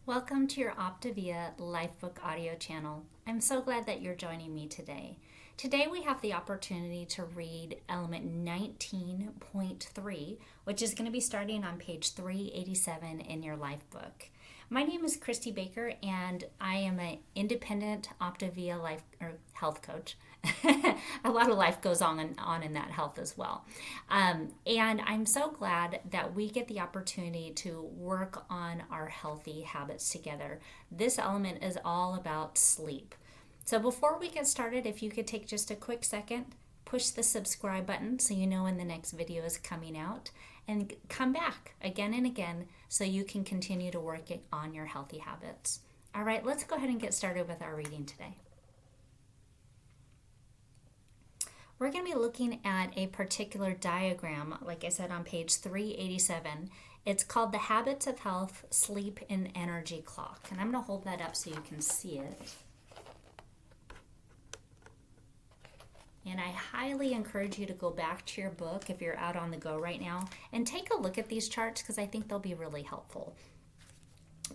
Welcome to your Optavia LifeBook audio channel. I'm so glad that you're joining me today. Today we have the opportunity to read element 19.3, which is going to be starting on page 387 in your LifeBook. My name is Christy Baker, and I am an independent Optavia life or health coach. A lot of life goes on in that health as well. And I'm so glad that we get the opportunity to work on our healthy habits together. This element is all about sleep. So before we get started, if you could take just a quick second, push the subscribe button so you know when the next video is coming out, and come back again and again so you can continue to work on your healthy habits. All right, let's go ahead and get started with our reading today. We're going to be looking at a particular diagram, like I said, on page 387. It's called the Habits of Health, Sleep, and Energy Clock. And I'm going to hold that up so you can see it. And I highly encourage you to go back to your book if you're out on the go right now and take a look at these charts because I think they'll be really helpful.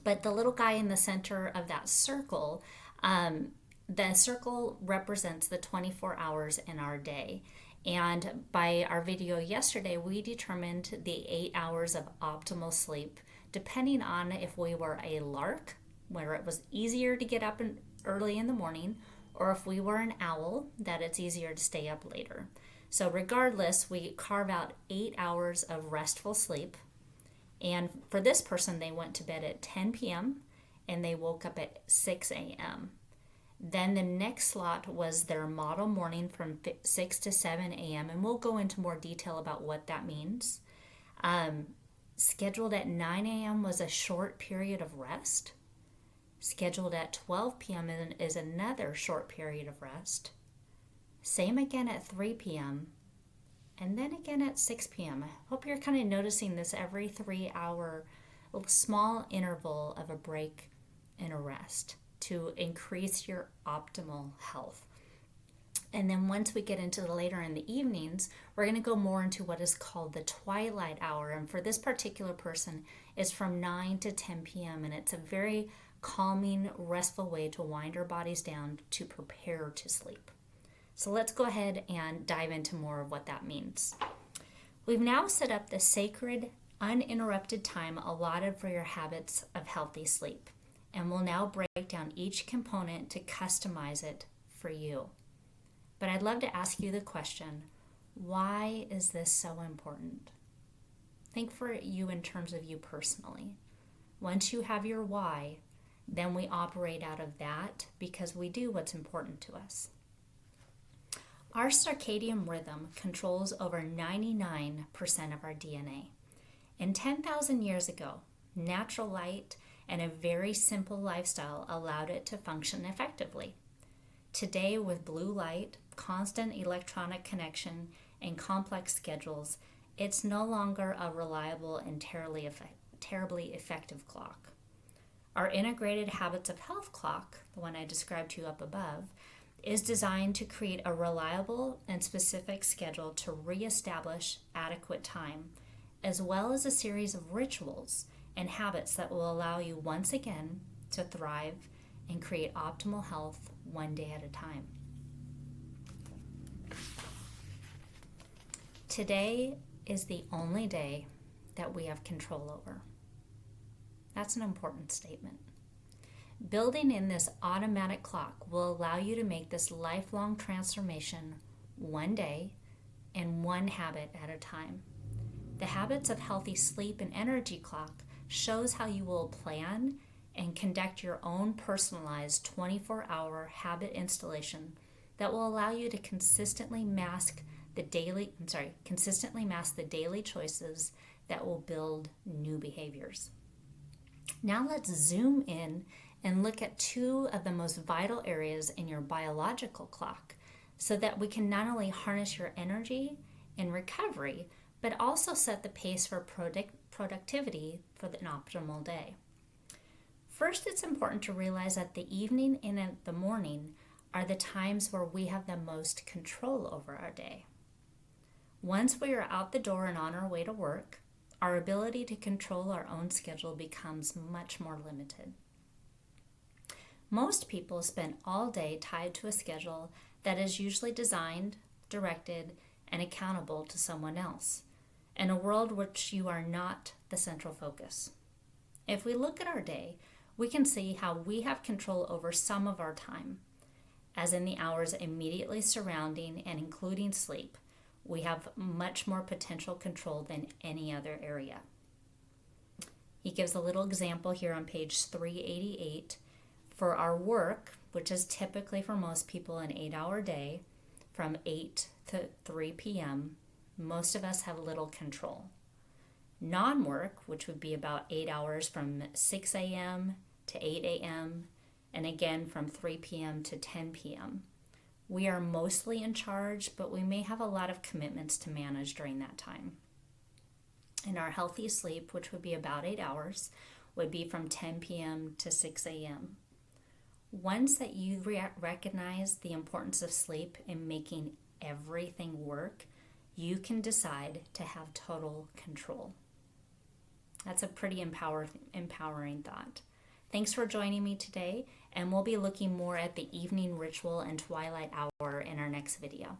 But the little guy in the center of that circle, the circle represents the 24 hours in our day. And by our video yesterday, we determined the 8 hours of optimal sleep, depending on if we were a lark, where it was easier to get up early in the morning, or if we were an owl, that it's easier to stay up later. So regardless, we carve out 8 hours of restful sleep. And for this person, they went to bed at 10 p.m. and they woke up at 6 a.m. Then the next slot was their model morning from 6 to 7 a.m. And we'll go into more detail about what that means. Scheduled at 9 a.m. was a short period of rest. Scheduled at 12 p.m. is another short period of rest. Same again at 3 p.m. and then again at 6 p.m. I hope you're kind of noticing this every 3 hour small interval of a break and a rest to increase your optimal health. And then once we get into the later in the evenings, we're going to go more into what is called the Twilight Hour. And for this particular person, it's from 9 to 10 p.m. And it's a very calming, restful way to wind our bodies down to prepare to sleep. So let's go ahead and dive into more of what that means. We've now set up the sacred, uninterrupted time allotted for your habits of healthy sleep. And we'll now break down each component to customize it for you. But I'd love to ask you the question, why is this so important? Think for you in terms of you personally. Once you have your why, then we operate out of that because we do what's important to us. Our circadian rhythm controls over 99% of our DNA. And 10,000 years ago, natural light and a very simple lifestyle allowed it to function effectively. Today, with blue light, constant electronic connection, and complex schedules, it's no longer a reliable and terribly effective clock. Our integrated habits of health clock, the one I described to you up above, is designed to create a reliable and specific schedule to reestablish adequate time, as well as a series of rituals and habits that will allow you once again to thrive and create optimal health one day at a time. Today is the only day that we have control over. That's an important statement. Building in this automatic clock will allow you to make this lifelong transformation one day and one habit at a time. The Habits of Healthy Sleep and Energy Clock shows how you will plan and conduct your own personalized 24-hour habit installation that will allow you to consistently mask the daily choices that will build new behaviors. Now let's zoom in and look at two of the most vital areas in your biological clock so that we can not only harness your energy and recovery, but also set the pace for productivity for an optimal day. First, it's important to realize that the evening and the morning are the times where we have the most control over our day. Once we are out the door and on our way to work, our ability to control our own schedule becomes much more limited. Most people spend all day tied to a schedule that is usually designed, directed, and accountable to someone else, in a world which you are not the central focus. If we look at our day, we can see how we have control over some of our time, as in the hours immediately surrounding and including sleep. We have much more potential control than any other area. He gives a little example here on page 388. For our work, which is typically for most people an 8-hour day, from 8 to 3 p.m., most of us have little control. Non-work, which would be about 8 hours from 6 a.m. to 8 a.m., and again from 3 p.m. to 10 p.m. We are mostly in charge, but we may have a lot of commitments to manage during that time. And our healthy sleep, which would be about 8 hours, would be from 10 p.m. to 6 a.m. Once that you recognize the importance of sleep in making everything work, you can decide to have total control. That's a pretty empowering thought. Thanks for joining me today, and we'll be looking more at the evening ritual and Twilight Hour in our next video.